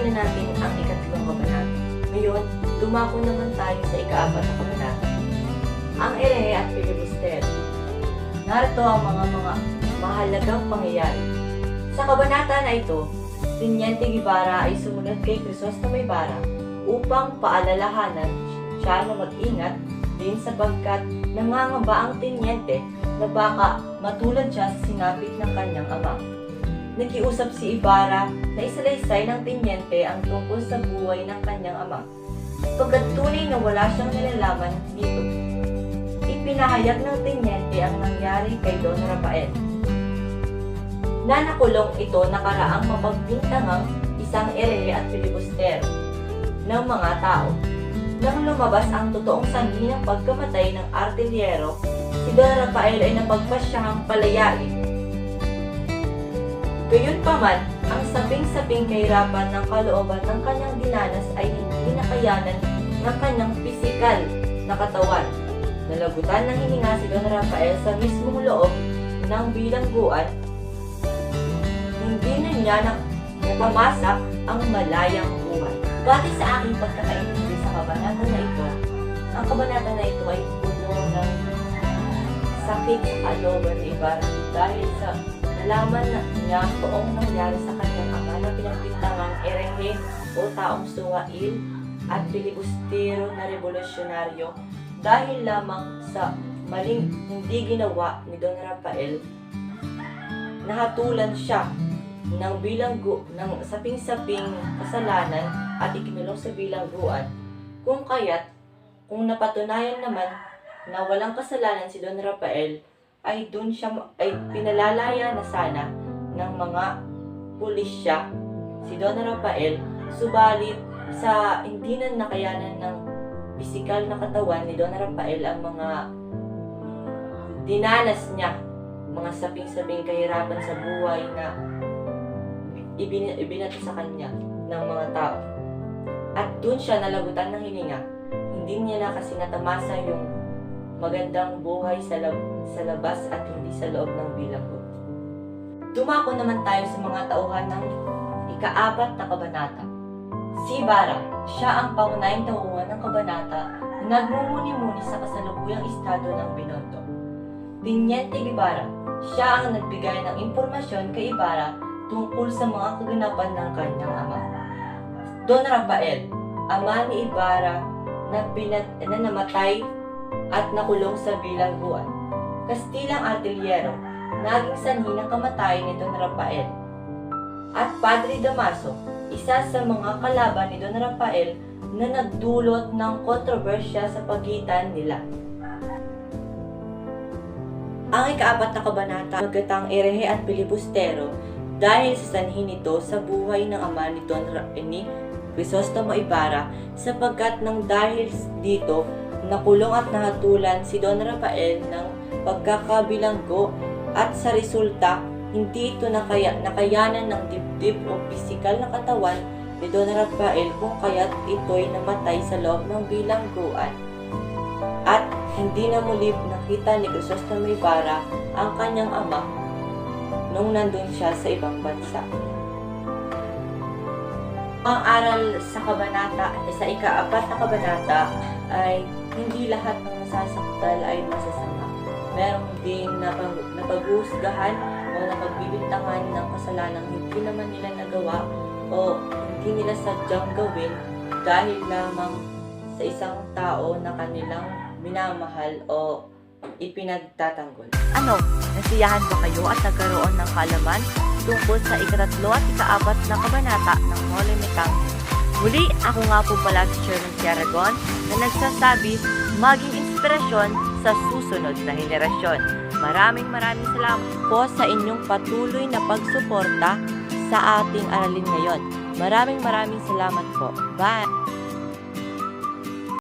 Tututukin na natin ang ikatlong kabanata. Ngayon, dumako naman tayo sa ika-4 na kabanata. Ang erehe at filibuster. Narito ang mga mahalagang pangyayari. Sa kabanata na ito, Teniente Guevara ay sumunod kay Crisostomo Ibarra upang paalalahanan siya na mag-ingat din sapagkat nangangamba ang Teniente na baka matulad siya sa sinapit ng kanyang ama. Nakiusap si Ibarra na isalaysay ng Teniente ang tungkol sa buhay ng kanyang ama. Pagkat tunay na wala siyang nilalaman dito, ipinahayag ng Teniente ang nangyari kay Don Rafael. Na nakulong ito nakaraang mapagbintangang isang erehe at filibustero ng mga tao. Nang lumabas ang totoong sanhi ng pagkamatay ng artilyero, si Don Rafael ay napagpasyahang palayain. Gayunpaman, ang saping-saping kahirapan ng kalooban ng kanyang dinanas ay hindi nakayanan ng kanyang pisikal na katawan. Nalagutan ng hininga si Don Rafael sa mismong loob ng bilangguan. Hindi na niya napamasak ang malayang buhay. Batay sa aking pagkakaintindi sa kabanata na ito, ang kabanata na ito ay puno ng sakit sa kalooban ni Ibarra dahil sa nalaman niya poong nangyari sa kanyang ama na pinagbintangang erehe o taong suwail at filibustero na revolusyonaryo dahil lamang sa maling hindi ginawa ni Don Rafael. Nahatulan siya ng saping-saping kasalanan at ikinulong sa bilangguan. Kung napatunayan naman na walang kasalanan si Don Rafael, ay pinalalaya na sana ng mga pulisya si Don Rafael, subalit sa hindi na nakayanan ng pisikal na katawan ni Don Rafael ang mga dinanas niya, mga saping-saping kahirapan sa buhay na ibinato sa kanya ng mga tao. At doon siya nalagutan ng hininga. Hindi niya na kasi natamasa yung magandang buhay sa labas at hindi sa loob ng bilanggo. Dumako naman tayo sa mga tauhan ng ika-4 na kabanata. Si Ibarra, siya ang pangunahing tauhan ng kabanata na nagmumuni-muni sa kasalukuyang estado ng Binondo. Teniente Guevara, siya ang nagbigay ng impormasyon kay Ibarra tungkol sa mga kaganapan ng kanyang ama. Don Rafael, ama ni Ibarra na namatay at nakulong sa bilangguan. Kastilang artilyero, naging sanhi ng kamatayan ni Don Rafael. At Padre Damaso, isa sa mga kalaban ni Don Rafael na nagdulot ng kontrobersya sa pagitan nila. Ang ika-4 na kabanata, magatang erehe at filibustero, dahil sa sanhi nito sa buhay ng ama ni Crisostomo Ibarra, sapagkat nang dahil dito nakulong at nahatulan si Don Rafael ng pagkakabilanggo at sa resulta hindi ito nakayanan ng dibdib o pisikal na katawan ni Don Rafael kung kaya't ito'y namatay sa loob ng bilangguan. At hindi na muli nakita ni Crisostomo Ibarra ang kanyang ama nung nandun siya sa ibang bansa. Ang aral sa sa ika-4 na kabanata ay hindi lahat ng nasasaktal ay masasama. Merong din napaghusgahan o napagbibintangan ng kasalanang hindi naman nila nagawa o hindi nila sadyang gawin dahil lamang sa isang tao na kanilang minamahal o ipinagtatanggol. Ano, nasiyahan ba kayo at nagkaroon ng kaalaman tungkol sa ika-3 at ika-4 na kabanata ng Noli Me Tangere? Muli, ako nga po pala si Sherman C. Aragon na nagsasabi maging inspirasyon sa susunod na henerasyon. Maraming salamat po sa inyong patuloy na pagsuporta sa ating aralin ngayon. Maraming salamat po. Bye!